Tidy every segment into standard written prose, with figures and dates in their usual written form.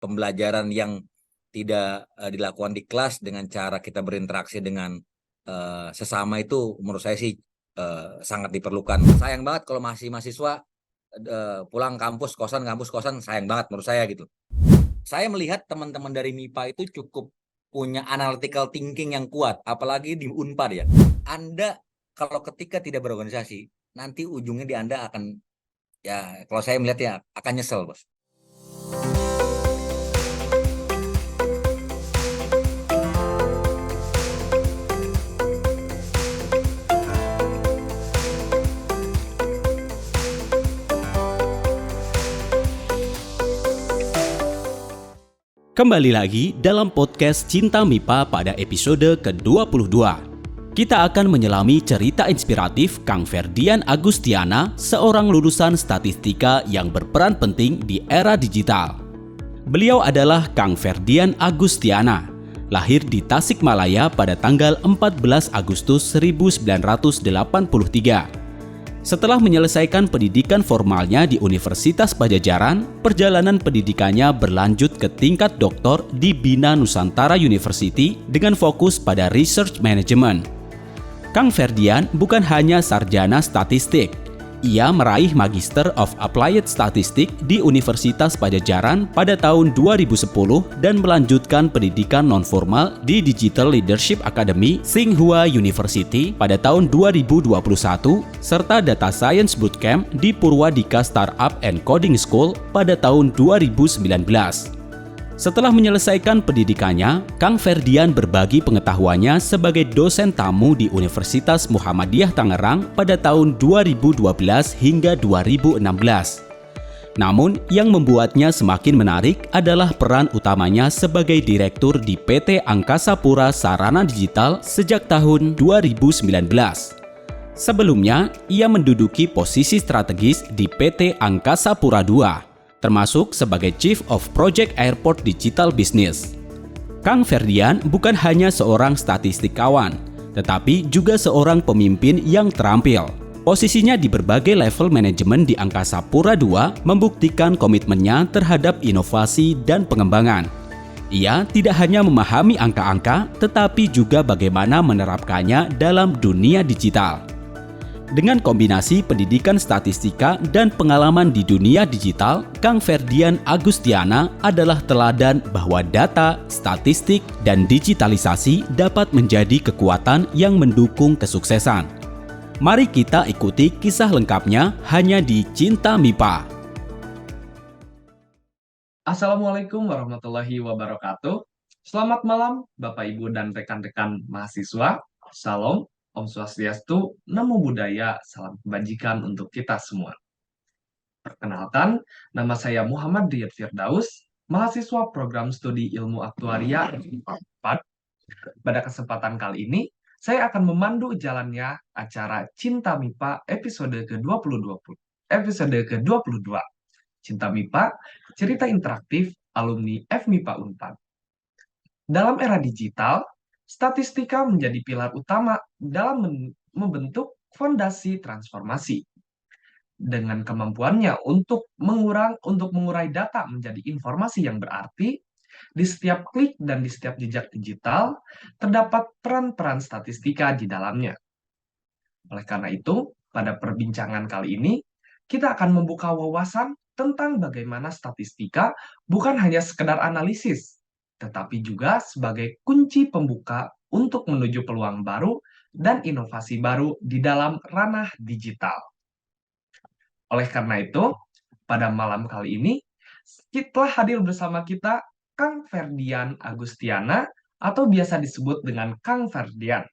pembelajaran yang tidak dilakukan di kelas dengan cara kita berinteraksi dengan sesama itu menurut saya sih sangat diperlukan. Sayang banget kalau masih mahasiswa pulang kampus kosan sayang banget menurut saya gitu. Saya melihat teman-teman dari MIPA itu cukup punya analytical thinking yang kuat, apalagi di Unpad ya. Anda kalau ketika tidak berorganisasi, nanti ujungnya di Anda akan, ya kalau saya melihat ya akan nyesel, Bos. Kembali lagi dalam podcast Cinta MIPA pada episode ke-22. Kita akan menyelami cerita inspiratif Kang Ferdian Agustiana, seorang lulusan statistika yang berperan penting di era digital. Beliau adalah Kang Ferdian Agustiana, lahir di Tasikmalaya pada tanggal 14 Agustus 1983. Setelah menyelesaikan pendidikan formalnya di Universitas Padjadjaran, perjalanan pendidikannya berlanjut ke tingkat doktor di Bina Nusantara University dengan fokus pada research management. Kang Ferdian bukan hanya sarjana statistik. Ia meraih Magister of Applied Statistics di Universitas Padjadjaran pada tahun 2010 dan melanjutkan pendidikan nonformal di Digital Leadership Academy Tsinghua University pada tahun 2021 serta Data Science Bootcamp di Purwadika Startup and Coding School pada tahun 2019. Setelah menyelesaikan pendidikannya, Kang Ferdian berbagi pengetahuannya sebagai dosen tamu di Universitas Muhammadiyah Tangerang pada tahun 2012 hingga 2016. Namun, yang membuatnya semakin menarik adalah peran utamanya sebagai direktur di PT Angkasa Pura Sarana Digital sejak tahun 2019. Sebelumnya, ia menduduki posisi strategis di PT Angkasa Pura II, termasuk sebagai Chief of Project Airport Digital Business. Kang Ferdian bukan hanya seorang statistikawan, tetapi juga seorang pemimpin yang terampil. Posisinya di berbagai level manajemen di Angkasa Pura II membuktikan komitmennya terhadap inovasi dan pengembangan. Ia tidak hanya memahami angka-angka, tetapi juga bagaimana menerapkannya dalam dunia digital. Dengan kombinasi pendidikan statistika dan pengalaman di dunia digital, Kang Ferdian Agustiana adalah teladan bahwa data, statistik, dan digitalisasi dapat menjadi kekuatan yang mendukung kesuksesan. Mari kita ikuti kisah lengkapnya hanya di Cinta MIPA. Assalamualaikum warahmatullahi wabarakatuh. Selamat malam Bapak Ibu dan rekan-rekan mahasiswa. Salam. Om Swastiastu, Namo Buddhaya, salam kebajikan untuk kita semua. Perkenalkan, nama saya Muhammad Riyad Firdaus, mahasiswa program studi ilmu aktuaria 4. Pada kesempatan kali ini, saya akan memandu jalannya acara Cinta MIPA episode ke-22. Cinta MIPA, cerita interaktif alumni FMIPA Unpad. Dalam era digital, statistika menjadi pilar utama dalam membentuk fondasi transformasi. Dengan kemampuannya untuk mengurai data menjadi informasi yang berarti, di setiap klik dan di setiap jejak digital, terdapat peran-peran statistika di dalamnya. Oleh karena itu, pada perbincangan kali ini, kita akan membuka wawasan tentang bagaimana statistika bukan hanya sekedar analisis, tetapi juga sebagai kunci pembuka untuk menuju peluang baru dan inovasi baru di dalam ranah digital. Oleh karena itu, pada malam kali ini, telah hadir bersama kita Kang Ferdian Agustiana atau biasa disebut dengan Kang Ferdian.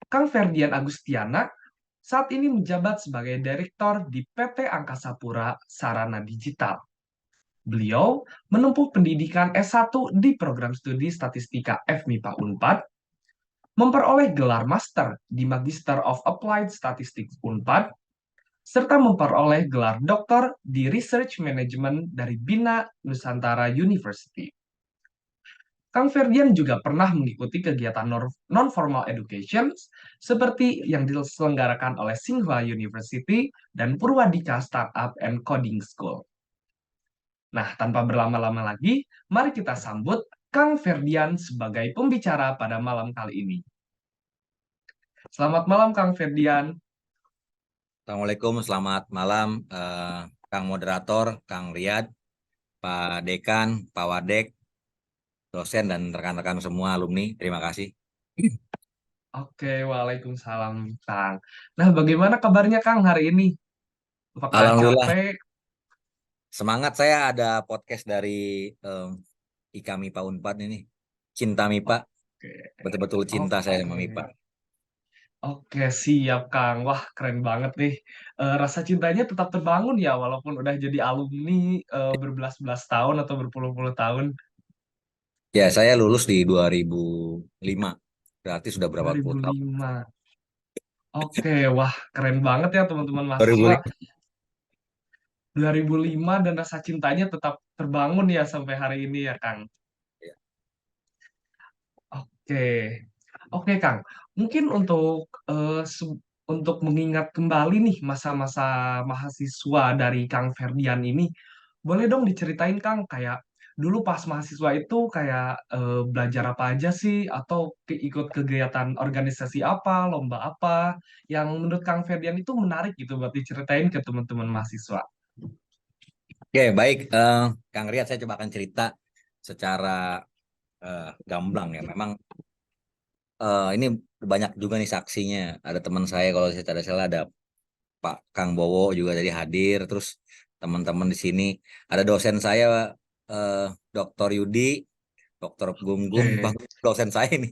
Kang Ferdian Agustiana saat ini menjabat sebagai Direktur di PT Angkasa Pura Sarana Digital. Beliau menempuh pendidikan S1 di program studi statistika FMIPA Unpad, memperoleh gelar Master di Magister of Applied Statistics Unpad, serta memperoleh gelar Doktor di Research Management dari Bina Nusantara University. Kang Ferdian juga pernah mengikuti kegiatan non-formal education seperti yang diselenggarakan oleh Tsinghua University dan Purwadika Startup and Coding School. Nah, tanpa berlama-lama lagi, mari kita sambut Kang Ferdian sebagai pembicara pada malam kali ini. Selamat malam, Kang Ferdian. Assalamualaikum, selamat malam, Kang Moderator, Kang Riyad, Pak Dekan, Pak Wadek, dosen, dan rekan-rekan semua alumni. Terima kasih. Oke, waalaikumsalam, Kang. Nah, bagaimana kabarnya, Kang, hari ini? Apakah Alhamdulillah, capek? semangat. Saya ada podcast dari IKA MIPA Unpad ini, Cinta MIPA. Oke, Betul-betul cinta saya sama MIPA. oke. Oke, siap, Kang. Wah, keren banget nih. Rasa cintanya tetap terbangun ya, walaupun udah jadi alumni berbelas-belas tahun atau berpuluh-puluh tahun. Ya, saya lulus di 2005. Berarti sudah berapa puluh tahun? 2005. Oke, wah, keren banget ya teman-teman mahasiswa. 2005. 2005 dan rasa cintanya tetap terbangun ya sampai hari ini ya, Kang. Ya. Oke, oke Kang. Mungkin untuk mengingat kembali nih masa-masa mahasiswa dari Kang Ferdian ini, boleh dong diceritain Kang kayak dulu pas mahasiswa itu kayak belajar apa aja sih atau ikut kegiatan organisasi apa, lomba apa yang menurut Kang Ferdian itu menarik gitu buat diceritain ke teman-teman mahasiswa. Oke, baik. Kang Riyad, saya coba akan cerita secara gamblang ya. Memang ini banyak juga nih saksinya. Ada teman saya, kalau saya tidak salah, ada Pak Kang Bowo juga jadi hadir. Terus teman-teman di sini ada dosen saya, eh, Dr. Yudi, Dr. Gumgum, Bang, Oke, dosen saya nih.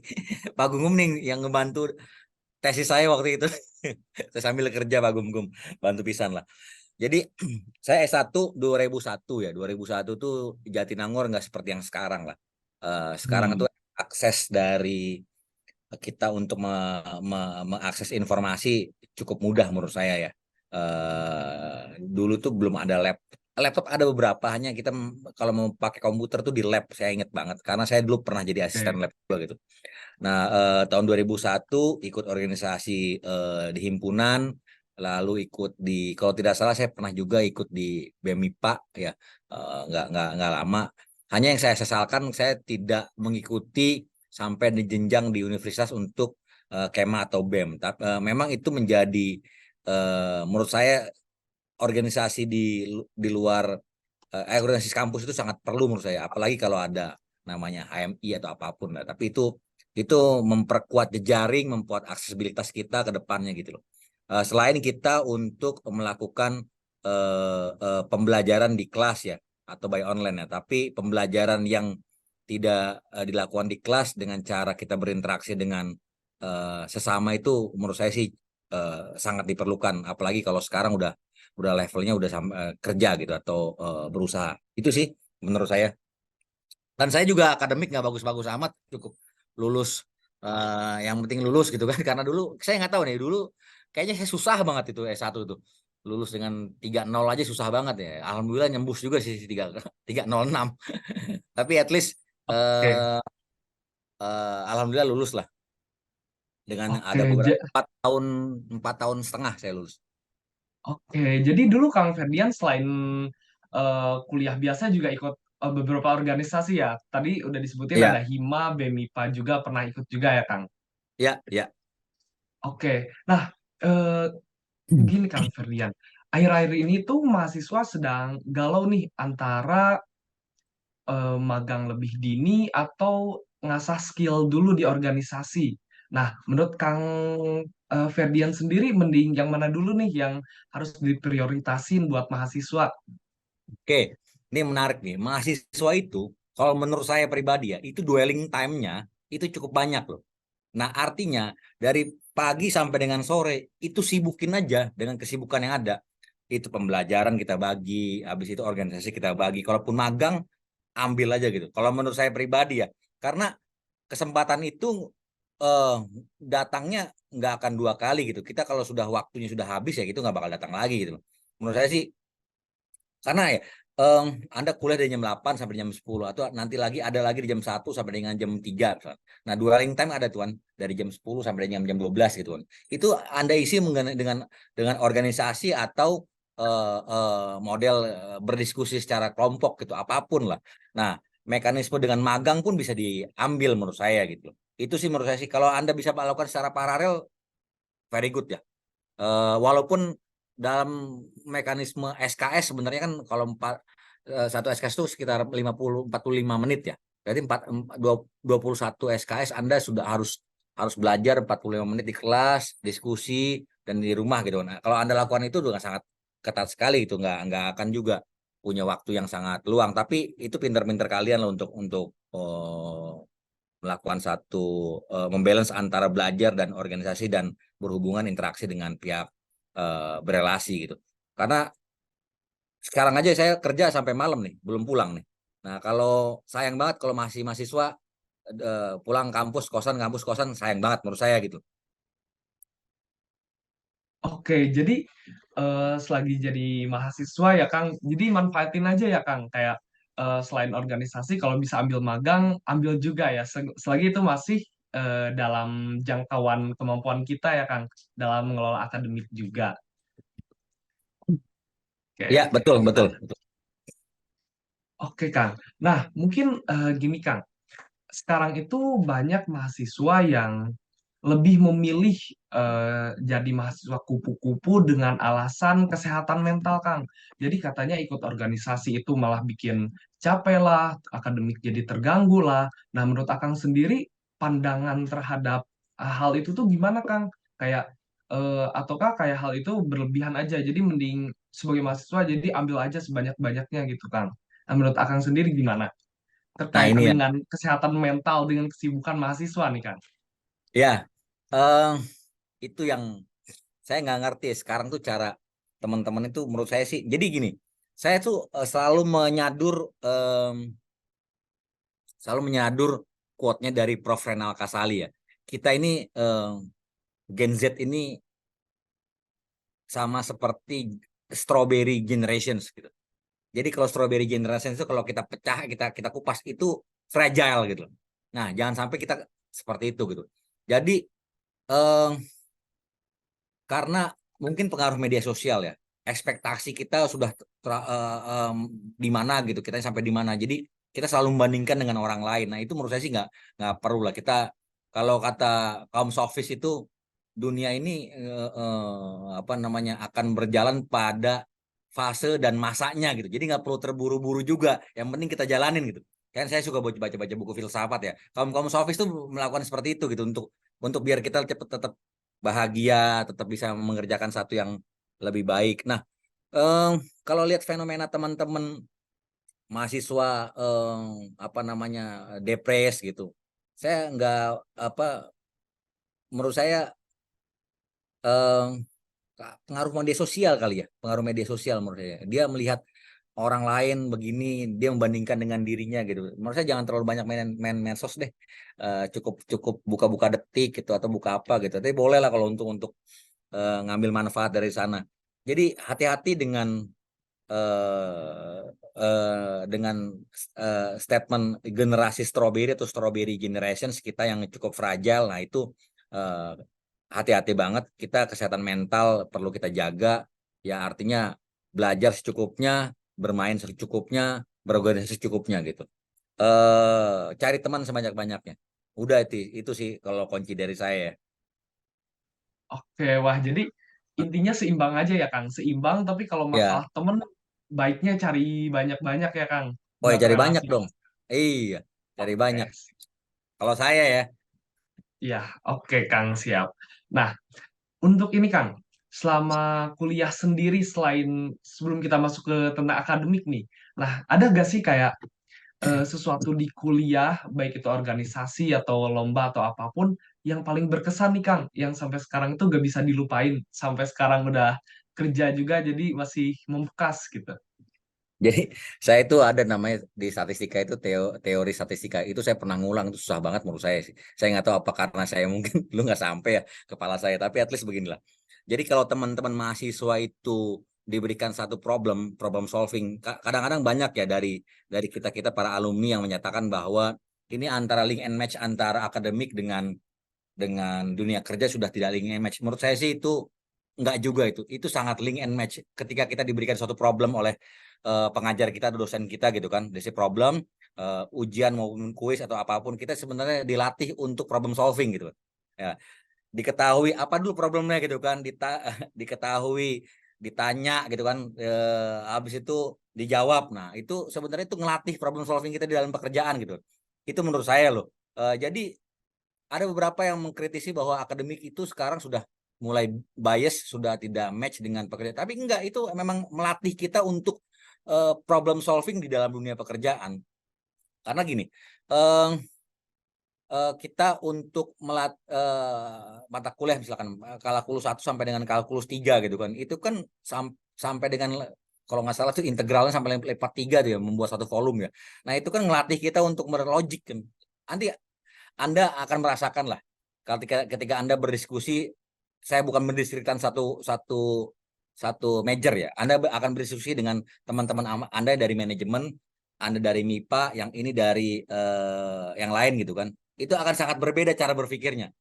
Pak Gumgum nih yang ngebantu tesis saya waktu itu. Saya sambil kerja, Pak Gumgum, bantu pisan lah. Jadi saya S1 2001 ya. 2001 tuh Jatinangor nggak seperti yang sekarang lah. Sekarang itu hmm, akses dari kita untuk mengakses informasi cukup mudah menurut saya ya. Dulu tuh belum ada laptop, ada beberapa, hanya kita kalau mau pakai komputer tuh di lab. Saya inget banget karena saya dulu pernah jadi asisten oke, lab juga gitu. Nah, tahun 2001 ikut organisasi di himpunan, lalu ikut di, kalau tidak salah saya pernah juga ikut di BEMIPA ya. Nggak lama. Hanya yang saya sesalkan, saya tidak mengikuti sampai di jenjang di universitas untuk Kema atau BEM. Tapi memang itu menjadi, menurut saya, organisasi di luar, organisasi kampus itu sangat perlu menurut saya, apalagi kalau ada namanya HMI atau apapun lah. Tapi itu memperkuat jejaring, membuat aksesibilitas kita ke depannya gitu loh. Selain kita untuk melakukan pembelajaran di kelas ya, atau by online ya, tapi pembelajaran yang tidak dilakukan di kelas dengan cara kita berinteraksi dengan sesama, itu menurut saya sih sangat diperlukan, apalagi kalau sekarang udah levelnya udah kerja gitu atau berusaha. Itu sih menurut saya. Dan saya juga akademik nggak bagus-bagus amat, cukup lulus, yang penting lulus gitu kan. Karena dulu saya nggak tahu nih, dulu kayaknya saya susah banget itu S1 itu. Lulus dengan 3,0 aja susah banget ya. Alhamdulillah nyembus juga sih 3,06. Tapi at least oke, alhamdulillah lulus lah, dengan ada oke. beberapa 4 tahun setengah saya lulus. Oke, jadi dulu Kang Ferdian selain kuliah biasa juga ikut beberapa organisasi ya. Tadi udah disebutin ada Iya, Hima, BEMIPA juga pernah ikut juga ya, Kang. iya, iya. Oke, nah eh, gini Kang Ferdian, akhir-akhir ini tuh mahasiswa sedang galau nih antara magang lebih dini atau ngasah skill dulu di organisasi. Nah, menurut Kang Ferdian sendiri, mending yang mana dulu nih yang harus diprioritasin buat mahasiswa? Oke, ini menarik nih. Mahasiswa itu, kalau menurut saya pribadi ya, itu dwelling time-nya itu cukup banyak loh. Nah, artinya dari pagi sampai dengan sore itu sibukin aja dengan kesibukan yang ada. Itu pembelajaran kita bagi, habis itu organisasi kita bagi. Kalaupun magang, ambil aja gitu. Kalau menurut saya pribadi ya, karena kesempatan itu eh, datangnya nggak akan 2 kali gitu. Kita kalau sudah waktunya sudah habis ya, gitu nggak bakal datang lagi gitu. Menurut saya sih, karena ya, Anda kuliah dari jam 8 sampai jam 10, atau nanti lagi ada lagi di jam 1 sampai dengan jam 3 misalnya. Nah, dwelling time ada tuan dari jam 10 sampai dengan jam 12 gitu kan. Itu Anda isi dengan organisasi atau model berdiskusi secara kelompok gitu, apapun lah. Nah, mekanisme dengan magang pun bisa diambil menurut saya gitu. Itu sih menurut saya sih, kalau Anda bisa melakukan secara paralel, very good ya. Walaupun dalam mekanisme SKS sebenarnya kan kalau satu SKS itu sekitar 45 menit ya. Berarti 21 SKS Anda sudah harus belajar 45 menit di kelas, diskusi dan di rumah gitu. Nah, kalau Anda lakukan itu dengan sangat ketat sekali itu, nggak akan juga punya waktu yang sangat luang. Tapi itu pinter-pinter kalian loh untuk melakukan satu membalance antara belajar dan organisasi dan berhubungan interaksi dengan pihak berelasi gitu. Karena sekarang aja saya kerja sampai malam nih, belum pulang nih. Nah, kalau sayang banget kalau masih mahasiswa pulang kampus kosan sayang banget menurut saya gitu. Oke, jadi selagi jadi mahasiswa ya Kang, jadi manfaatin aja ya Kang, kayak selain organisasi kalau bisa ambil magang, ambil juga ya, selagi itu masih dalam jangkauan kemampuan kita ya Kang, dalam mengelola akademik juga. Ya, Oke. betul, betul, Nah, betul. oke Kang. Nah, mungkin gini Kang, sekarang itu banyak mahasiswa yang lebih memilih jadi mahasiswa kupu-kupu dengan alasan kesehatan mental, Kang. Jadi katanya ikut organisasi itu malah bikin capek lah, akademik jadi terganggu lah. Nah, menurut Akang sendiri, pandangan terhadap hal itu tuh gimana, Kang? Kayak ataukah kayak hal itu berlebihan aja? Jadi mending sebagai mahasiswa jadi ambil aja sebanyak-banyaknya gitu, Kang. Nah, menurut Akang sendiri gimana? Nah, Terkait ini ya. dengan kesehatan mental dengan kesibukan mahasiswa nih, Kang. Ya, eh, itu yang saya nggak ngerti sekarang tuh cara teman-teman itu menurut saya sih. Jadi gini, saya tuh selalu menyadur quote-nya dari Prof. Renal Kasali ya. Kita ini Gen Z ini sama seperti strawberry generations gitu. Jadi kalau strawberry generations itu kalau kita pecah, kita kupas itu fragile gitu. Nah, jangan sampai kita seperti itu gitu. Jadi eh, karena mungkin pengaruh media sosial ya, ekspektasi kita sudah di mana gitu, kita sampai di mana. Jadi kita selalu membandingkan dengan orang lain. Nah, itu menurut saya sih nggak perlu lah. Kita kalau kata kaum sofis itu dunia ini apa namanya akan berjalan pada fase dan masanya gitu. Jadi nggak perlu terburu-buru juga. Yang penting kita jalanin gitu. Kan saya suka baca-baca buku filsafat ya. Kaum sofis tuh melakukan seperti itu gitu untuk biar kita cepet tetap bahagia, tetap bisa mengerjakan satu yang lebih baik. Nah, kalau lihat fenomena teman-teman mahasiswa apa namanya depres gitu, saya nggak apa menurut saya eh, pengaruh media sosial kali ya, pengaruh media sosial menurut saya. Dia melihat orang lain begini, dia membandingkan dengan dirinya gitu. Menurut saya jangan terlalu banyak main medsos deh. Cukup cukup buka-buka detik gitu atau buka apa gitu. Tapi boleh lah kalau untuk ngambil manfaat dari sana. Jadi hati-hati eh, dengan statement generasi strawberry atau strawberry generations kita yang cukup fragile. Nah itu eh, hati-hati banget. Kita kesehatan mental perlu kita jaga. Ya artinya belajar secukupnya, bermain secukupnya, berorganisasi secukupnya gitu. Cari teman sebanyak-banyaknya. Udah itu sih kalau kunci dari saya ya. Oke, wah jadi intinya seimbang aja ya Kang. Seimbang tapi kalau Ya, masalah temen baiknya cari banyak-banyak ya Kang oh ya buat cari banyak relasi. dong. Iya, cari banyak. Oke, Kalau saya ya, ya oke Kang siap. Nah, untuk ini Kang, selama kuliah sendiri selain sebelum kita masuk ke tentang akademik nih, nah ada gak sih kayak sesuatu di kuliah, baik itu organisasi atau lomba atau apapun, yang paling berkesan nih Kang, yang sampai sekarang itu gak bisa dilupain, sampai sekarang udah kerja juga jadi masih membekas gitu. jadi saya itu ada namanya di statistika itu teori statistika itu saya pernah ngulang itu susah banget menurut saya sih. Saya nggak tahu apa karena saya mungkin lu nggak sampai ya kepala saya, tapi at least beginilah. Jadi kalau teman-teman mahasiswa itu diberikan satu problem solving, kadang-kadang banyak ya dari kita para alumni yang menyatakan bahwa ini antara link and match antara akademik dengan dunia kerja sudah tidak link and match. Menurut saya sih itu Enggak juga itu. Itu sangat link and match. Ketika kita diberikan suatu problem oleh pengajar kita atau dosen kita gitu kan, dari problem, ujian maupun kuis atau apapun, kita sebenarnya dilatih untuk problem solving gitu. Ya, diketahui apa dulu problemnya gitu kan, diketahui, ditanya gitu kan, habis itu dijawab. Nah, itu sebenarnya itu ngelatih problem solving kita di dalam pekerjaan gitu. Itu menurut saya loh. Jadi ada beberapa yang mengkritisi bahwa akademik itu sekarang sudah mulai bias, sudah tidak match dengan pekerjaan. Tapi enggak, itu memang melatih kita untuk problem solving di dalam dunia pekerjaan. Karena gini, eh, kita untuk mata kuliah misalkan kalkulus 1 sampai dengan kalkulus 3 gitu kan. Itu kan sampai dengan, kalau nggak salah tuh integralnya sampai level 3 tuh ya, membuat satu volume ya. Nah, itu kan ngelatih kita untuk berlogik kan. Nanti Anda akan merasakan lah ketika Anda berdiskusi, saya bukan mendiskusikan satu satu satu major ya. Anda akan berdiskusi dengan teman-teman Anda dari manajemen, Anda dari MIPA, yang ini dari yang lain gitu kan. Itu akan sangat berbeda cara berpikirnya.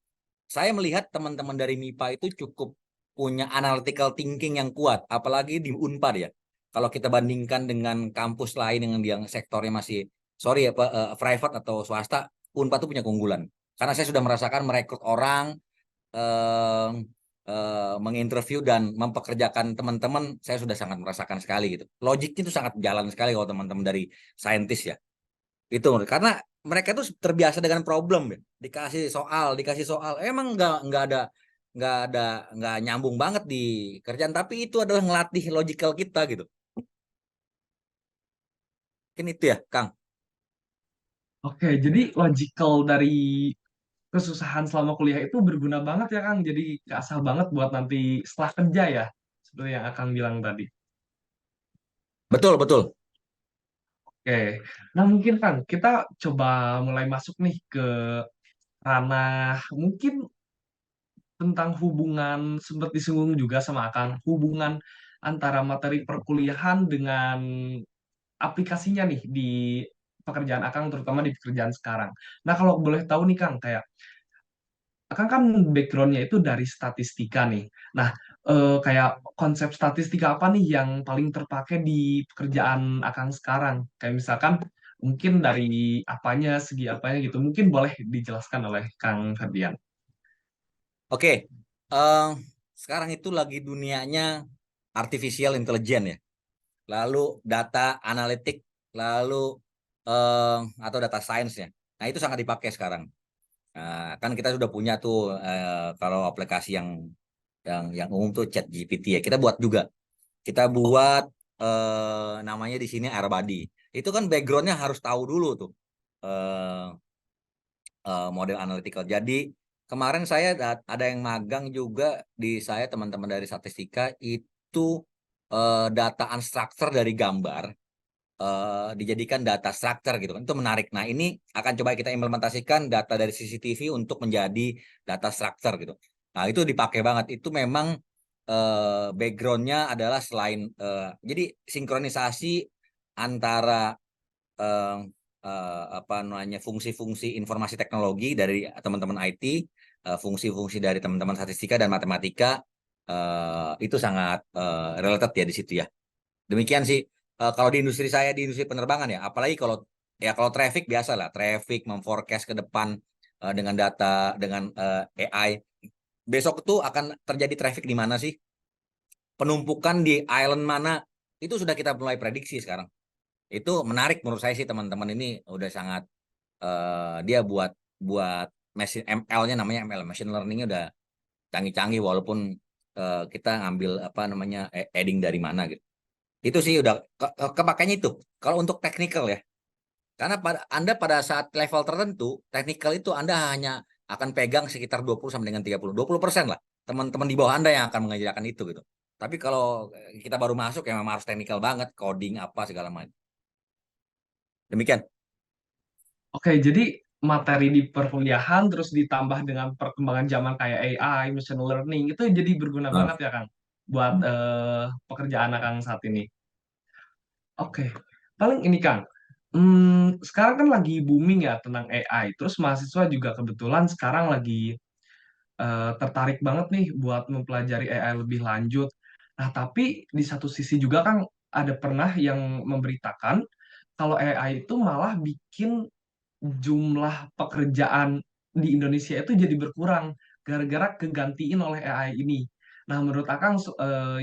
Saya melihat teman-teman dari MIPA itu cukup punya analytical thinking yang kuat, apalagi di Unpad ya. Kalau kita bandingkan dengan kampus lain yang sektornya masih, sorry ya, private atau swasta, Unpad itu punya keunggulan. Karena saya sudah merasakan merekrut orang, eh, menginterview dan mempekerjakan teman-teman, saya sudah sangat merasakan sekali gitu. Logiknya itu sangat jalan sekali kalau teman-teman dari saintis ya. Itu karena mereka tuh terbiasa dengan problem ya. Dikasih soal. Emang nggak nyambung banget di kerjaan, tapi itu adalah ngelatih logical kita gitu. Mungkin itu ya, Kang. Oke, jadi logical dari kesusahan selama kuliah itu berguna banget ya Kang. Jadi keasah banget buat nanti setelah kerja ya, seperti yang Akang bilang tadi. Betul, betul. Oke, nah mungkin Kang kita coba mulai masuk nih ke ranah mungkin tentang hubungan, sempat disinggung juga sama Akang, hubungan antara materi perkuliahan dengan aplikasinya nih di pekerjaan Akang, terutama di pekerjaan sekarang. Nah kalau boleh tahu nih Kang, kayak Akang kan backgroundnya itu dari statistika nih. Nah, kayak konsep statistika apa nih yang paling terpakai di pekerjaan Akang sekarang? Kayak misalkan mungkin dari apanya, segi apanya gitu. Mungkin boleh dijelaskan oleh Kang Ferdian. Oke. eh, Sekarang itu lagi dunianya artificial intelligence ya. Lalu data analitik, lalu atau data science ya. Nah, itu sangat dipakai sekarang. Nah, kan kita sudah punya tuh, kalau aplikasi yang umum tuh Chat GPT ya. Kita buat juga. Kita buat, namanya di sini Airbuddy. Itu kan backgroundnya harus tahu dulu tuh, eh, model analytical. Jadi kemarin saya ada yang magang juga di saya, teman-teman dari statistika itu, data unstructured dari gambar, dijadikan data structure gitu kan, itu menarik. Nah, ini akan coba kita implementasikan data dari CCTV untuk menjadi data structure gitu. Nah, itu dipakai banget. Itu memang backgroundnya adalah selain, jadi sinkronisasi antara eh, apa namanya, fungsi-fungsi informasi teknologi dari teman-teman IT, fungsi-fungsi dari teman-teman statistika dan matematika, itu sangat related ya di situ ya. Demikian sih. Kalau di industri saya, di industri penerbangan ya, apalagi kalau ya, kalau traffic biasa lah, traffic memforecast ke depan dengan data, dengan AI. Besok itu akan terjadi traffic di mana sih? Penumpukan di island mana? Itu sudah kita mulai prediksi sekarang. Itu menarik menurut saya sih, teman-teman ini udah sangat, dia buat buat mesin ML-nya, namanya ML, machine learning-nya udah canggih-canggih, walaupun kita ngambil apa namanya, adding dari mana gitu. Itu sih udah kepakainya itu. Kalau untuk technical ya, karena Anda pada saat level tertentu, technical itu Anda hanya akan pegang sekitar 20 sampai dengan 20% lah. Teman-teman di bawah Anda yang akan mengerjakan itu gitu. Tapi kalau kita baru masuk ya memang harus technical banget, coding apa segala macam. Demikian. Oke, jadi materi di perkuliahan terus ditambah dengan perkembangan zaman kayak AI, machine learning itu jadi berguna Nah, banget ya Kang buat pekerjaan Kang saat ini. Oke, paling ini Kang. Sekarang kan lagi booming ya tentang AI. Terus mahasiswa juga kebetulan sekarang lagi tertarik banget nih buat mempelajari AI lebih lanjut. Nah, tapi di satu sisi juga kan ada pernah yang memberitakan kalau AI itu malah bikin jumlah pekerjaan di Indonesia itu jadi berkurang gara-gara kegantiin oleh AI ini. Nah, menurut Akang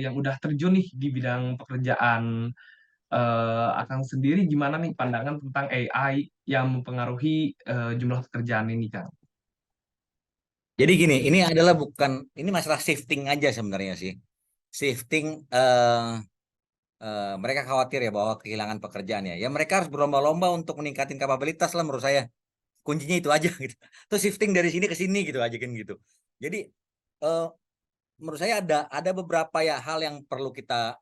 yang udah terjun nih di bidang pekerjaan, Akang sendiri gimana nih pandangan tentang AI yang mempengaruhi jumlah pekerjaan ini, Kang? Jadi gini, ini adalah bukan, ini masalah shifting aja sebenarnya sih. Shifting, mereka khawatir ya bahwa kehilangan pekerjaan ya. Ya mereka harus berlomba-lomba untuk meningkatin kapabilitas lah menurut saya. Kuncinya itu aja gitu. Terus shifting dari sini ke sini gitu aja kan gitu. Jadi eh, menurut saya ada beberapa ya hal yang perlu kita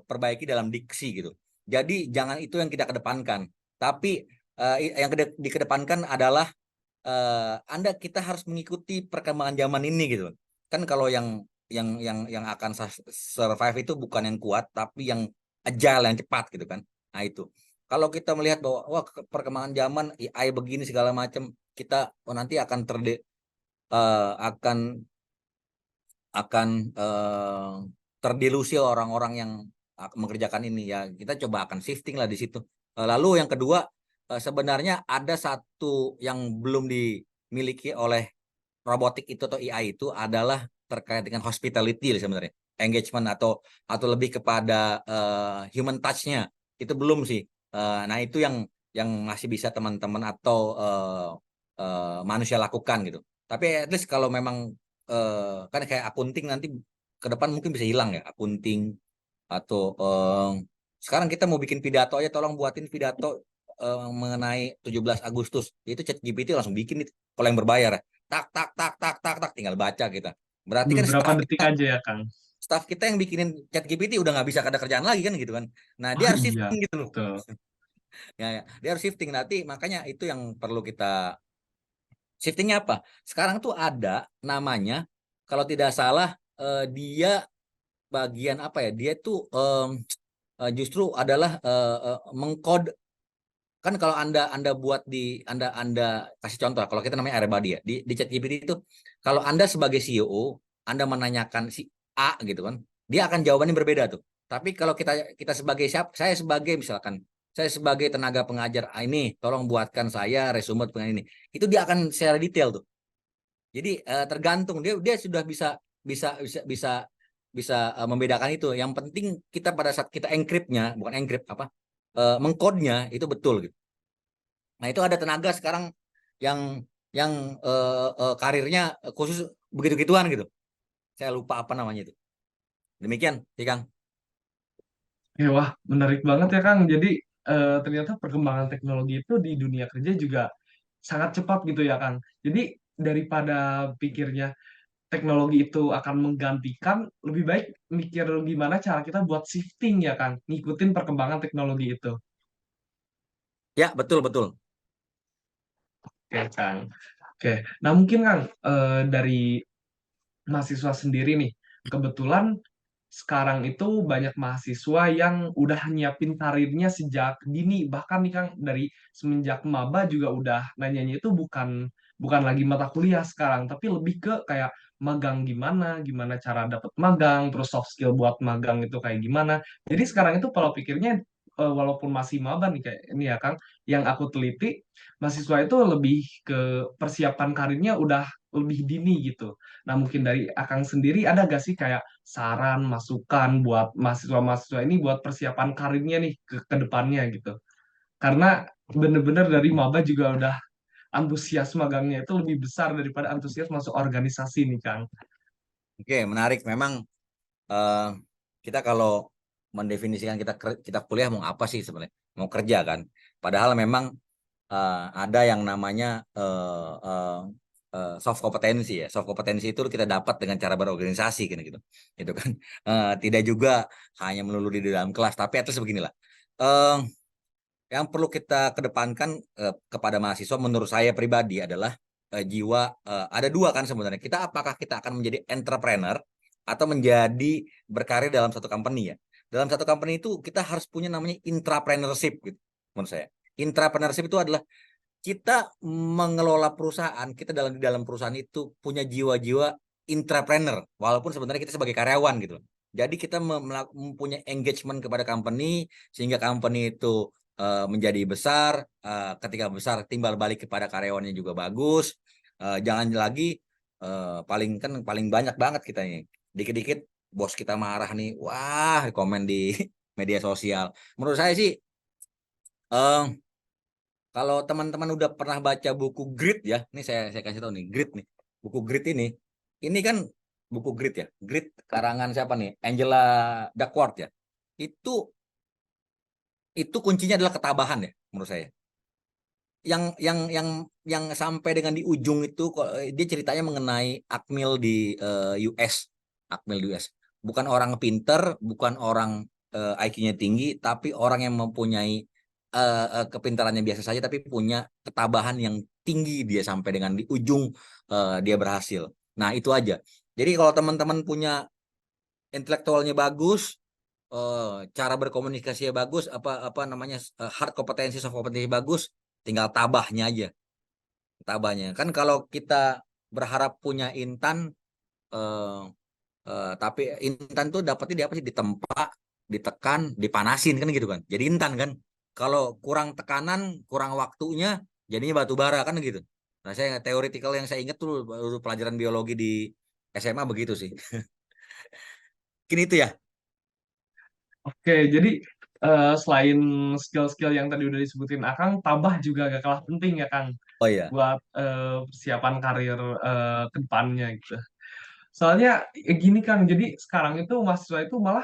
perbaiki dalam diksi gitu. Jadi jangan itu yang kita kedepankan. Tapi yang dikedepankan adalah kita harus mengikuti perkembangan zaman ini gitu. Kan kalau yang akan survive itu bukan yang kuat tapi yang agile, yang cepat gitu kan. Nah itu. Kalau kita melihat bahwa wah perkembangan zaman AI begini segala macam, kita nanti akan akan terdilusi orang-orang yang mengerjakan ini ya. Kita coba akan shifting lah di situ. Lalu yang kedua, sebenarnya ada satu yang belum dimiliki oleh robotik itu atau AI itu adalah terkait dengan hospitality sebenarnya, engagement atau lebih kepada human touch-nya itu belum sih. Nah itu yang masih bisa teman-teman atau manusia lakukan gitu. Tapi at least kalau memang kan kayak akunting nanti ke depan mungkin bisa hilang ya akunting atau sekarang kita mau bikin pidato aja, tolong buatin pidato mengenai 17 Agustus. Itu ChatGPT langsung bikin itu. Kalau yang berbayar ya. Tak tak tak tak tak tak tinggal baca kita. Berarti kan Beberapa detik aja ya, Kang. staff kita yang bikinin ChatGPT udah nggak bisa ada kerjaan lagi kan gitu kan. Nah, dia Oh harus iya, shifting gitu loh. betul. Ya, ya. Dia harus shifting nanti, makanya itu yang perlu kita shiftingnya apa? Sekarang tuh ada namanya kalau tidak salah dia bagian apa ya? Dia tuh justru adalah mengkode. Kan kalau anda buat anda kasih contoh, kalau kita namanya Airbody ya di ChatGPT itu, kalau anda sebagai CEO anda menanyakan si A gitu kan, dia akan jawabannya berbeda tuh. Tapi kalau kita sebagai saya sebagai misalkan saya sebagai tenaga pengajar, ini tolong buatkan saya resume dengan ini, itu dia akan secara detail tuh. Jadi tergantung dia dia sudah bisa bisa bisa bisa membedakan itu. Yang penting kita pada saat kita encryptnya, bukan encrypt apa, mengkodenya itu betul gitu. Nah, itu ada tenaga sekarang yang yang karirnya khusus begitu-gituan gitu. Saya lupa apa namanya itu. Demikian, sih Kang. Ya, wah, menarik banget ya, Kang. Jadi, ternyata perkembangan teknologi itu di dunia kerja juga sangat cepat gitu ya, Kang. Jadi, daripada pikirnya teknologi itu akan menggantikan, lebih baik mikir gimana cara kita buat shifting ya, Kang. Ngikutin perkembangan teknologi itu. Ya, betul betul. Oke, Kang. Oke, nah mungkin, Kang, dari mahasiswa sendiri nih, kebetulan sekarang itu banyak mahasiswa yang udah nyiapin karirnya sejak dini, bahkan nih Kang dari semenjak maba juga udah nanyanya itu bukan bukan lagi mata kuliah sekarang, tapi lebih ke kayak magang gimana, gimana cara dapat magang, terus soft skill buat magang itu kayak gimana. Jadi sekarang itu kalau pikirnya walaupun masih maba nih kayak ini ya Kang, yang aku teliti mahasiswa itu lebih ke persiapan karirnya udah lebih dini gitu. Nah, mungkin dari Akang sendiri ada gak sih kayak saran, masukan buat mahasiswa-mahasiswa ini buat persiapan karirnya nih ke depannya gitu. Karena bener-bener dari maba juga udah antusias magangnya itu lebih besar daripada antusias masuk organisasi nih, Kang. Oke, menarik. Memang eh, kita kalau mendefinisikan kita kuliah mau apa sih sebenarnya? Mau kerja kan? Padahal memang ada yang namanya soft kompetensi ya. Soft kompetensi itu kita dapat dengan cara berorganisasi kan gitu. Itu kan. Tidak juga hanya melulu di dalam kelas, tapi atas beginilah. Eh, yang perlu kita kedepankan kepada mahasiswa menurut saya pribadi adalah jiwa, ada dua kan sebenarnya. Apakah kita akan menjadi entrepreneur atau menjadi berkarir dalam satu company ya. Dalam satu company itu kita harus punya namanya intrapreneurship gitu menurut saya. Intrapreneurship itu adalah kita mengelola perusahaan, kita di dalam perusahaan itu punya jiwa-jiwa entrepreneur, walaupun sebenarnya kita sebagai karyawan gitu. Jadi kita mempunyai engagement kepada company, sehingga company itu menjadi besar. Ketika besar, timbal balik kepada karyawannya juga bagus. Jangan lagi paling banyak banget kita nih. Dikit-dikit bos kita marah nih, wah komen di media sosial. Menurut saya sih, eh, kalau teman-teman udah pernah baca buku Grit ya, ini saya kasih tahu nih, Grit nih. Buku Grit ini kan buku Grit ya. Grit karangan siapa nih? Angela Duckworth ya. Itu kuncinya adalah ketabahan ya menurut saya. Yang sampai dengan di ujung itu dia ceritanya mengenai Akmil di US. Akmil di US. Bukan orang pinter, bukan orang IQ-nya tinggi, tapi orang yang mempunyai kepintarannya biasa saja, tapi punya ketabahan yang tinggi, dia sampai dengan di ujung dia berhasil. Nah, itu aja. Jadi kalau teman-teman punya intelektualnya bagus, cara berkomunikasinya bagus, apa namanya, hard kompetensi, soft kompetensi bagus, tinggal tabahnya aja. Tabahnya. Kan kalau kita berharap punya intan, tapi intan tuh dapatnya di apa sih? Ditempa, ditekan, dipanasin kan gitu kan. Jadi intan kan. Kalau kurang tekanan, kurang waktunya, jadinya batu bara kan gitu. Nah, saya teoretikal yang saya ingat tuh pelajaran biologi di SMA begitu sih. Mungkin itu ya. Oke, jadi selain skill-skill yang tadi udah disebutin Akang, tabah juga gak kalah penting ya Kang Oh iya. buat persiapan karir ke depannya gitu. Soalnya gini Kang, jadi sekarang itu mahasiswa itu malah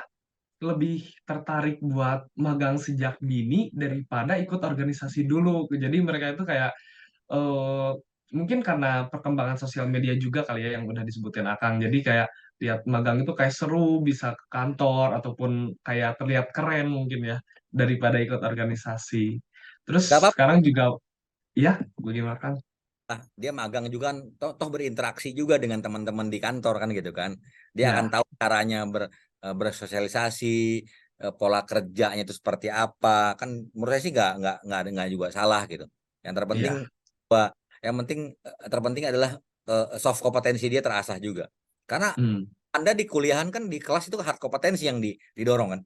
lebih tertarik buat magang sejak dini daripada ikut organisasi dulu. Jadi mereka itu kayak eh, mungkin karena perkembangan sosial media juga kali ya yang udah disebutin Akang. Jadi kayak lihat magang itu kayak seru, bisa ke kantor ataupun kayak terlihat keren mungkin ya daripada ikut organisasi. Terus Gak apa-apa. sekarang juga ya, bagaimana Kang? Dia magang juga kan, toh berinteraksi juga dengan teman-teman di kantor kan gitu kan. Dia akan Ya, tahu caranya bersosialisasi, pola kerjanya itu seperti apa. Kan menurut saya sih nggak juga salah gitu. Yang terpenting iya. yang penting terpenting adalah soft kompetensi dia terasah juga. Karena Hmm, Anda di kuliahan kan, di kelas itu hard kompetensi yang didorong kan.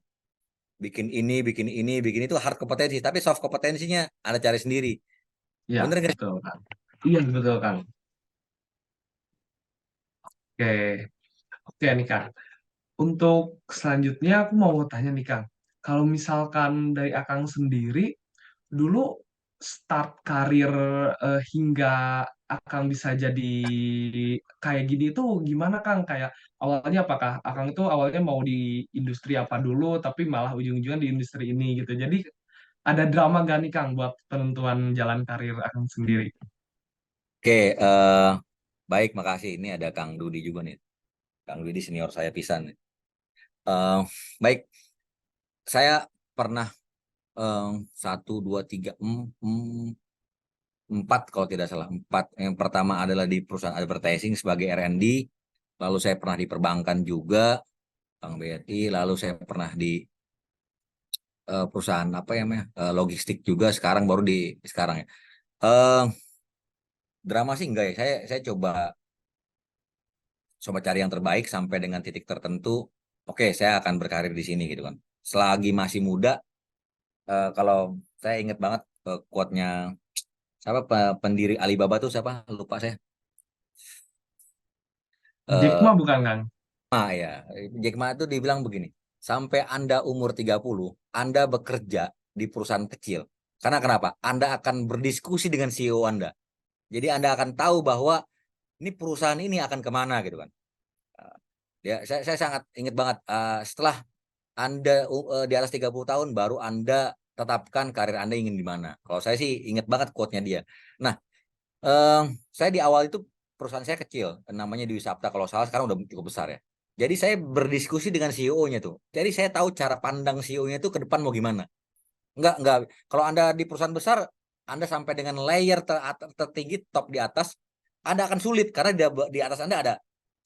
Bikin ini, bikin itu hard kompetensi, tapi soft kompetensinya Anda cari sendiri. ya, Bener nggak sih? betul Kang. Iya, betul Kang. Oke, oke nih Kang. Untuk selanjutnya aku mau tanya nih Kang, kalau misalkan dari Akang sendiri, dulu start karir hingga Akang bisa jadi kayak gini itu gimana Kang? Kayak awalnya apakah Akang itu awalnya mau di industri apa dulu, tapi malah ujung-ujungnya di industri ini gitu. Jadi ada drama gak nih Kang buat penentuan jalan karir Akang sendiri? Oke, baik, makasih. Ini ada Kang Dudi juga nih. Kang Dudi senior saya pisan. Eh, baik, saya pernah satu, dua, tiga, empat kalau tidak salah, empat. Yang pertama adalah di perusahaan advertising sebagai R&D. Lalu saya pernah di perbankan juga, Bank BRI. Lalu saya pernah di perusahaan apa ya namanya, logistik juga. Sekarang baru sekarang ya. Eh, Drama sih enggak ya. Saya coba cari yang terbaik sampai dengan titik tertentu. Oke, saya akan berkarir di sini gitu kan. Selagi masih muda, kalau saya ingat banget quote-nya siapa, pendiri Alibaba tuh siapa? Lupa saya. Jack Eh Ma bukan Kang? ya, Jack Ma itu dibilang begini, sampai Anda umur 30, Anda bekerja di perusahaan kecil. Karena kenapa? Anda akan berdiskusi dengan CEO Anda. Jadi Anda akan tahu bahwa ini perusahaan ini akan kemana gitu kan. Eh, Ya, saya sangat ingat banget, setelah Anda di atas 30 tahun baru Anda tetapkan karir Anda ingin di mana. Kalau saya sih ingat banget quote-nya dia. Nah, eh, saya di awal itu perusahaan saya kecil, namanya Dwi Sapta kalau salah, sekarang udah cukup besar ya. Jadi saya berdiskusi dengan CEO-nya tuh. Jadi saya tahu cara pandang CEO-nya itu ke depan mau gimana. Enggak. Kalau Anda di perusahaan besar, Anda sampai dengan layer tertinggi, top di atas, Anda akan sulit karena di atas Anda ada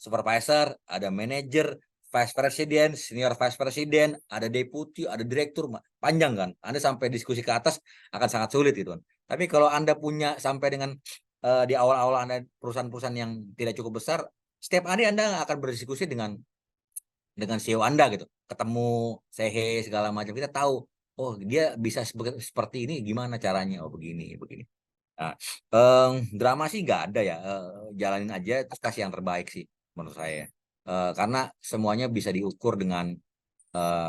supervisor, ada manager, vice president, senior vice president, ada deputy, ada direktur, panjang kan. Anda sampai diskusi ke atas akan sangat sulit gitu kan. Tapi kalau Anda punya sampai dengan di awal-awal Anda perusahaan-perusahaan yang tidak cukup besar, setiap hari Anda akan berdiskusi dengan CEO Anda gitu. Ketemu, sehe segala macam. Kita tahu, oh dia bisa seperti ini, gimana caranya? Oh begini, begini. Nah, drama sih nggak ada ya. Jalanin aja, terus kasih yang terbaik sih menurut saya. Karena semuanya bisa diukur dengan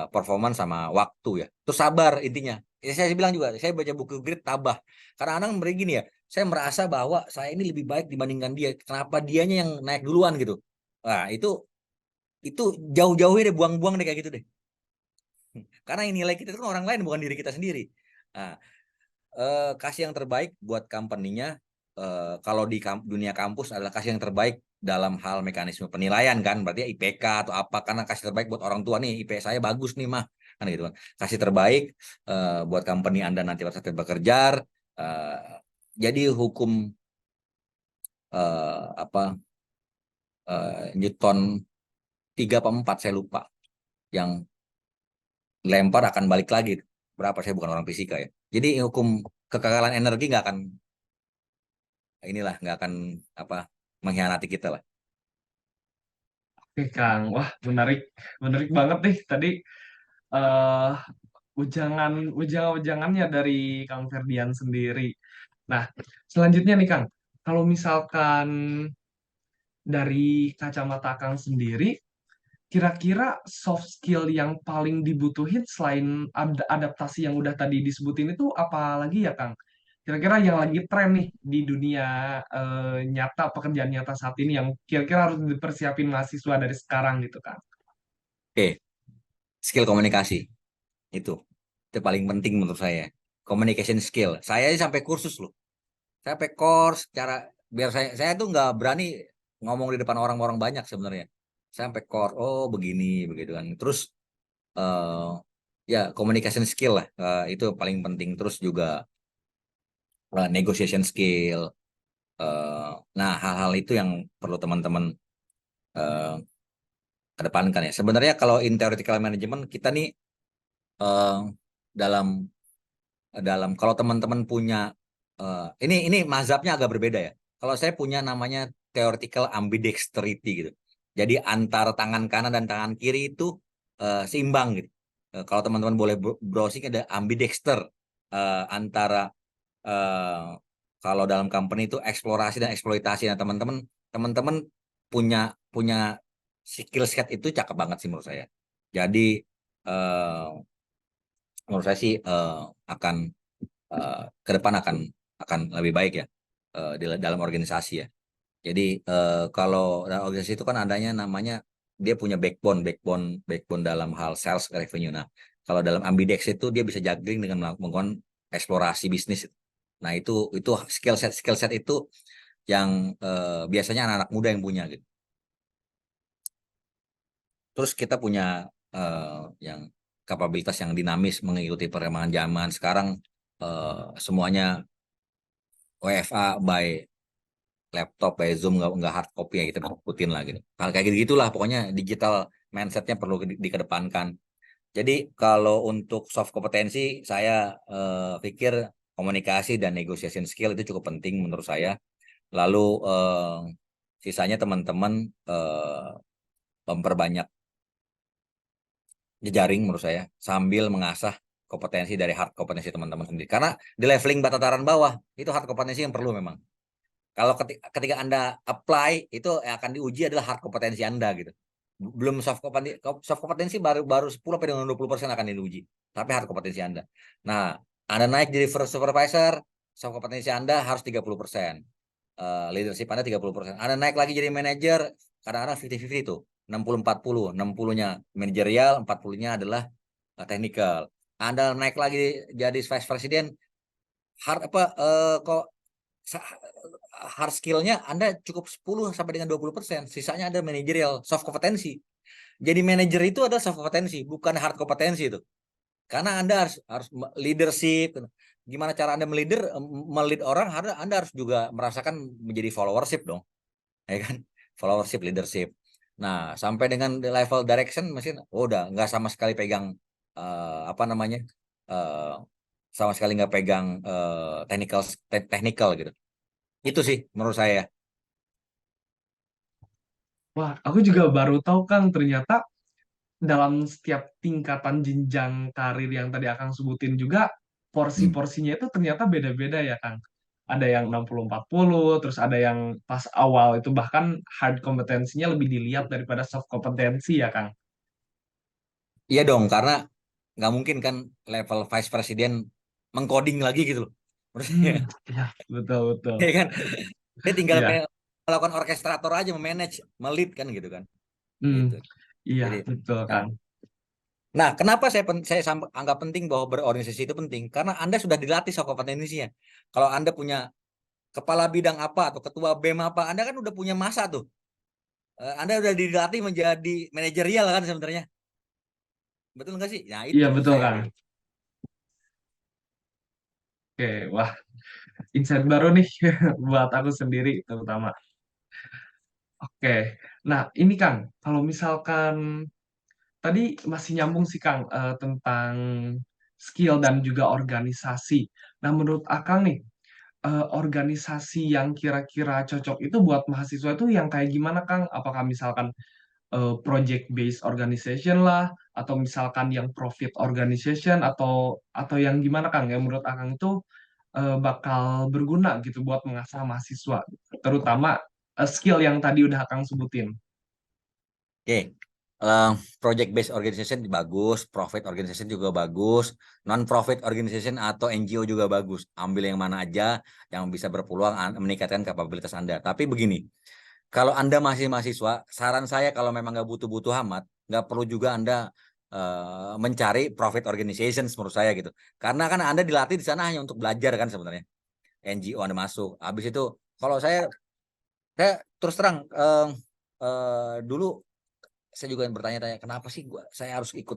performan sama waktu ya. Terus sabar intinya. Ya, saya bilang juga, saya baca buku Grit tabah. Karena anak begini ya, saya merasa bahwa saya ini lebih baik dibandingkan dia. Kenapa dianya yang naik duluan gitu? Nah, itu jauh-jauh deh, buang-buang deh kayak gitu deh. Karena yang nilai kita itu kan orang lain, bukan diri kita sendiri. Nah, kasih yang terbaik buat company-nya. Kalau di dunia kampus adalah kasih yang terbaik dalam hal mekanisme penilaian kan, berarti IPK atau apa, karena kasih terbaik buat orang tua nih, IP saya bagus nih mah, kan gitu kan. Kasih terbaik buat company Anda nanti pada saat bekerja. Uh, jadi hukum apa Newton 3 apa 4 saya lupa, yang lempar akan balik lagi. Berapa, saya bukan orang fisika ya. Jadi hukum kekekalan energi nggak akan apa mengkhianati kita lah. Oke, Kang. Wah, menarik. Menarik banget nih tadi eh ujangannya dari Kang Ferdian sendiri. Nah, selanjutnya nih, Kang. Kalau misalkan dari kacamata Kang sendiri, kira-kira soft skill yang paling dibutuhin selain adaptasi yang udah tadi disebutin itu apa lagi ya, Kang? Kira-kira yang lagi tren nih di dunia nyata, pekerjaan nyata saat ini yang kira-kira harus dipersiapin mahasiswa dari sekarang gitu, Kang. Oke, skill komunikasi itu itu paling penting menurut saya. Communication skill. Saya aja sampai kursus loh. Saya sampai course cara biar saya tuh nggak berani ngomong di depan orang-orang banyak sebenarnya. Saya sampai course, oh begini begitu kan. Terus eh ya communication skill lah, itu paling penting. Terus juga negotiation skill. Nah, hal-hal itu yang perlu teman-teman eh, kedepankan ya. Sebenarnya kalau in theoretical management kita nih eh, dalam dalam kalau teman-teman punya ini mazhabnya agak berbeda ya. Kalau saya punya namanya theoretical ambidexterity gitu. Jadi antara tangan kanan dan tangan kiri itu seimbang gitu. Kalau teman-teman boleh browsing ada ambidexter, antara eh, kalau dalam company itu eksplorasi dan eksploitasi. Nah, teman-teman punya punya skill set itu cakep banget sih menurut saya. Jadi eh, menurut saya sih akan ke depan akan lebih baik ya di dalam organisasi ya. Jadi kalau dalam organisasi itu kan adanya namanya dia punya backbone dalam hal sales revenue. Nah, kalau dalam ambidex itu dia bisa juggling dengan melakukan eksplorasi bisnis. Nah, itu skill set itu yang biasanya anak-anak muda yang punya gitu. Terus kita punya yang kapabilitas yang dinamis mengikuti perkembangan zaman. Sekarang semuanya WFA by laptop, by Zoom, nggak hard copy ya, kita ikutin lah gitu. Hal kayak gitu gitulah, pokoknya digital mindsetnya perlu dikedepankan. Jadi kalau untuk soft kompetensi, saya pikir komunikasi dan negotiation skill itu cukup penting menurut saya. Lalu sisanya teman-teman memperbanyak jejaring menurut saya sambil mengasah kompetensi dari hard kompetensi teman-teman sendiri. Karena di leveling tataran bawah itu hard kompetensi yang perlu memang. Kalau ketika Anda apply itu yang akan diuji adalah hard kompetensi Anda gitu. Belum soft kompetensi baru baru 10 sampai dengan 20% akan diuji. Tapi hard kompetensi Anda. Nah, Anda naik jadi first supervisor, soft kompetensi Anda harus 30%. Leadership Anda 30%. Anda naik lagi jadi manajer, kadang-kadang 50-50 itu. 60-40, 60-nya manajerial, 40-nya adalah technical. Anda naik lagi jadi vice president, hard apa kok hard skill-nya Anda cukup 10 sampai dengan 20%, sisanya ada manajerial, soft kompetensi. Jadi manajer itu adalah soft kompetensi, bukan hard kompetensi itu. Karena Anda harus leadership. Gimana cara Anda melid orang, Anda harus juga merasakan menjadi followership dong. Ya kan? Followership, leadership. Nah, sampai dengan level direction mesin udah nggak sama sekali pegang apa namanya? sama sekali nggak pegang technical gitu. Itu sih menurut saya. Wah, aku juga baru tahu Kang, ternyata dalam setiap tingkatan jenjang karir yang tadi Akang sebutin juga, Hmm. porsi-porsinya itu ternyata beda-beda ya Kang. Ada yang 60-40, terus ada yang pas awal itu bahkan hard kompetensinya lebih dilihat daripada soft kompetensi ya Kang. Iya dong, karena nggak mungkin kan level vice president mengcoding lagi gitu loh. Menurut saya. Ya, betul, betul. Ya kan? Dia tinggal Iya, melakukan orkestrator aja, memanage, melead kan gitu kan. hmm, Gitu. iya, Jadi, betul nah, Kang. nah, kenapa saya anggap penting bahwa berorganisasi itu penting? Karena Anda sudah dilatih soal kompetensinya. Kalau Anda punya kepala bidang apa atau ketua BEM apa, Anda kan udah punya masa tuh. Anda udah dilatih menjadi manajerial kan sebenarnya. Betul nggak sih? Nah, itu Iya, menurut betul saya Kang. gitu. Oke, wah, insight baru nih buat aku sendiri terutama. Oke, nah ini Kang, kalau misalkan tadi masih nyambung sih Kang, tentang skill dan juga organisasi. Nah, menurut Akang nih, organisasi yang kira-kira cocok itu buat mahasiswa itu yang kayak gimana Kang? Apakah misalkan project based organization lah, atau misalkan yang profit organization, atau yang gimana Kang? Yang menurut Akang itu bakal berguna gitu buat mengasah mahasiswa, terutama skill yang tadi udah Akang sebutin. Oke. Eh, project based organization bagus, profit organization juga bagus, non profit organization atau NGO juga bagus. Ambil yang mana aja yang bisa berpeluang meningkatkan kapabilitas Anda. Tapi begini, kalau Anda masih mahasiswa, saran saya kalau memang nggak butuh-butuh amat, nggak perlu juga Anda mencari profit organization menurut saya gitu. Karena kan Anda dilatih di sana hanya untuk belajar kan sebenarnya. NGO Anda masuk. Habis itu, kalau saya terus terang dulu saya juga bertanya-tanya kenapa sih saya harus ikut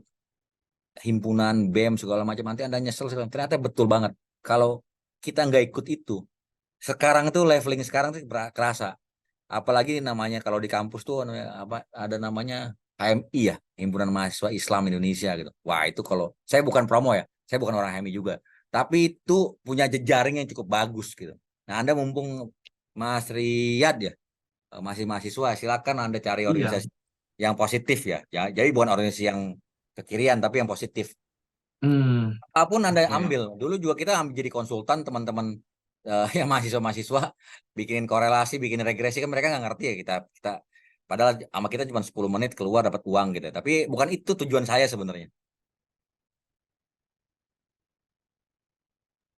himpunan BEM segala macam, nanti Anda nyesel segala. Ternyata betul banget. Kalau kita nggak ikut itu, sekarang itu leveling sekarang tuh kerasa. Apalagi namanya kalau di kampus tuh apa ada namanya HMI ya, Himpunan Mahasiswa Islam Indonesia gitu. Wah, itu kalau saya bukan promo ya, saya bukan orang HMI juga. Tapi itu punya jejaring yang cukup bagus gitu. Nah, Anda mumpung Mas Riyad ya, masih mahasiswa, silakan Anda cari Iya. organisasi yang positif ya. Ya, jadi bukan organisasi yang kekirian tapi yang positif. Hmm, Apapun Anda oke. ambil. Dulu juga kita ambil jadi konsultan teman-teman yang mahasiswa-mahasiswa bikin korelasi, bikin regresi kan mereka nggak ngerti ya kita kita padahal sama kita cuma 10 menit keluar dapat uang gitu. Tapi bukan itu tujuan saya sebenarnya.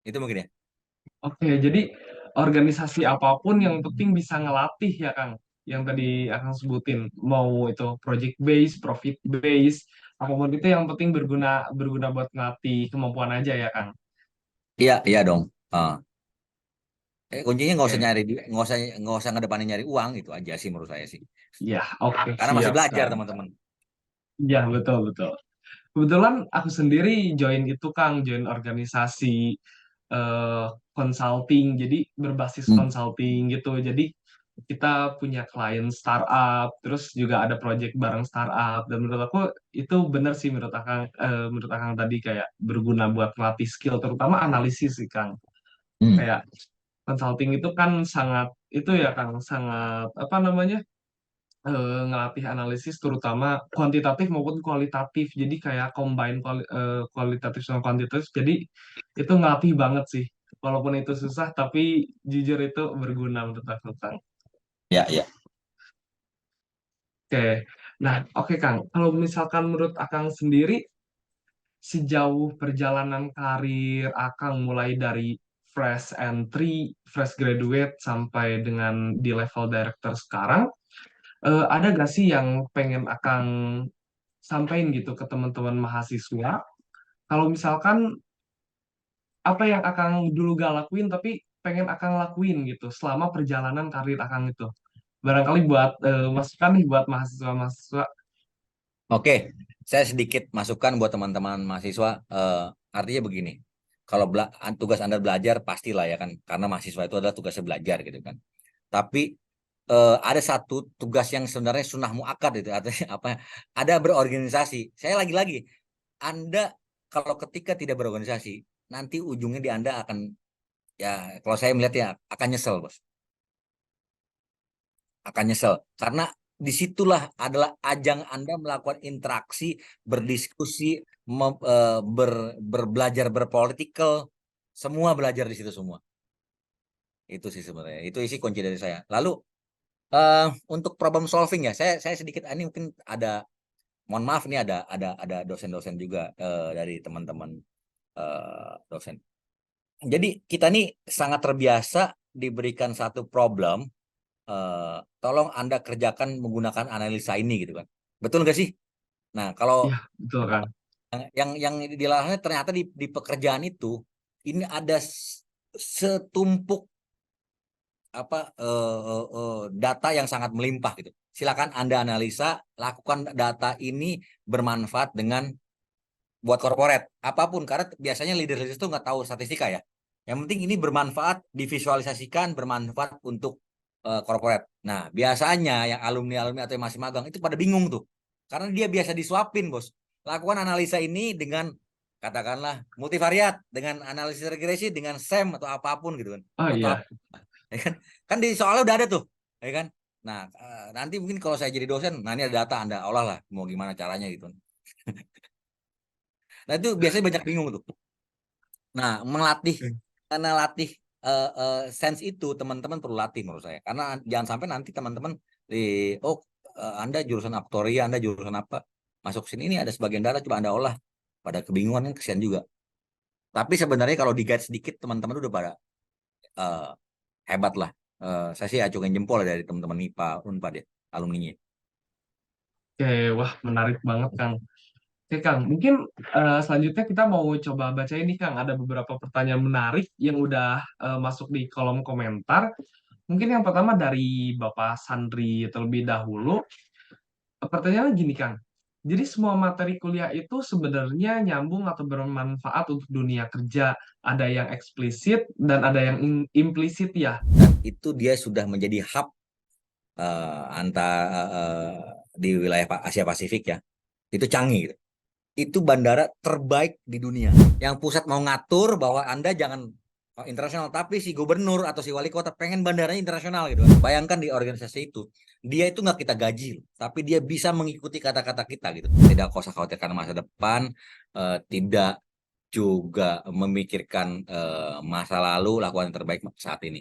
Itu mungkin ya. Oke, jadi organisasi apapun yang penting bisa ngelatih ya Kang, yang tadi Akang sebutin, mau itu project base, profit base, apapun itu yang penting berguna berguna buat ngelatih kemampuan aja ya Kang. Iya, iya dong. Kuncinya nggak usah Oke, nyari nggak usah ngedepanin nyari uang itu aja sih menurut saya sih. ya oke Karena masih siap belajar Kang. teman-teman. Ya betul betul. Kebetulan aku sendiri join itu Kang, join organisasi eh, consulting, jadi berbasis Hmm. consulting gitu. Jadi kita punya klien startup, terus juga ada project bareng startup. Dan menurut aku itu benar sih menurut Akang tadi kayak berguna buat melatih skill, terutama analisis sih Kang. Hmm. Kayak consulting itu kan sangat itu ya Kang, sangat apa namanya? Ngelatih analisis terutama kuantitatif maupun kualitatif. Jadi kayak combine kualitatif sama kuantitatif. Jadi itu ngelatih banget sih. Walaupun itu susah, tapi jujur itu berguna menurut aku, Kang. Ya, ya. Oke. Nah, oke Kang. Kalau misalkan menurut Akang sendiri, sejauh perjalanan karir Akang mulai dari fresh entry, fresh graduate sampai dengan di level director sekarang, ada gak sih yang pengen Akang sampaikan gitu ke teman-teman mahasiswa? Kalau misalkan apa yang Akang dulu gak lakuin tapi pengen Akang lakuin gitu selama perjalanan karir Akang itu. Barangkali buat masukan nih buat mahasiswa-mahasiswa. Oke, saya sedikit masukan buat teman-teman mahasiswa. Artinya begini, kalau tugas Anda belajar pastilah ya kan, karena mahasiswa itu adalah tugasnya belajar gitu kan. Tapi ada satu tugas yang sebenarnya sunnah muakkad itu, artinya apa? Ada berorganisasi. Saya lagi-lagi, Anda kalau ketika tidak berorganisasi, nanti ujungnya di Anda akan, ya kalau saya melihat ya akan nyesel, Bos. Akan nyesel. Karena disitulah adalah ajang Anda melakukan interaksi, berdiskusi, berbelajar berpolitical, semua belajar di situ semua. Itu sih sebenarnya. Itu isi kunci dari saya. Lalu untuk problem solving ya, saya sedikit ini mungkin ada, mohon maaf nih ada dosen-dosen juga dari teman-teman dosen. Jadi kita nih sangat terbiasa diberikan satu problem, tolong Anda kerjakan menggunakan analisa ini gitu kan. Betul nggak sih? Nah, kalau Iya, betul Kang. yang dilakukan ternyata di pekerjaan itu ini ada setumpuk apa data yang sangat melimpah gitu. Silakan Anda analisa, lakukan data ini bermanfaat dengan buat corporate apapun, karena biasanya leader-leader itu nggak tahu statistika ya. Yang penting ini bermanfaat, divisualisasikan, bermanfaat untuk corporate. Nah, biasanya yang alumni-alumni atau yang masih magang itu pada bingung tuh. Karena dia biasa disuapin, Bos. Lakukan analisa ini dengan katakanlah multivariat, dengan analisis regresi, dengan SEM atau apapun gitu kan. Oh Atau iya, ya kan? Kan di soalnya udah ada tuh, ya kan? Nah, nanti mungkin kalau saya jadi dosen, nah ini ada data Anda olah lah, mau gimana caranya gitu. Nah, itu biasanya banyak bingung tuh. Nah, karena latih sense itu teman-teman perlu latih menurut saya. Karena jangan sampai nanti teman-teman di Anda jurusan aktoria, Anda jurusan apa? Masuk sini ini ada sebagian data coba Anda olah. Pada kebingungan kan kesian juga. Tapi sebenarnya kalau di-guide sedikit teman-teman udah pada eh, hebat lah. Saya sih acungin jempol dari teman-teman IPA Unpad ya, alumninya. oke, wah menarik banget Kang. Oke Kang, mungkin selanjutnya kita mau coba baca ini Kang. Ada beberapa pertanyaan menarik yang udah masuk di kolom komentar. Mungkin yang pertama dari Bapak Sandri terlebih dahulu. Pertanyaannya gini Kang, jadi semua materi kuliah itu sebenarnya nyambung atau bermanfaat untuk dunia kerja. Ada yang eksplisit dan ada yang implisit ya. Dan itu dia sudah menjadi hub di wilayah Asia Pasifik ya. Itu canggih gitu. Itu bandara terbaik di dunia. Yang pusat mau ngatur bahwa Anda jangan internasional, tapi si gubernur atau si wali kota pengen bandaranya internasional gitu. Bayangkan di organisasi itu, dia itu nggak kita gaji, tapi dia bisa mengikuti kata-kata kita gitu. Tidak usah khawatirkan masa depan, tidak juga memikirkan masa lalu, lakukan yang terbaik saat ini.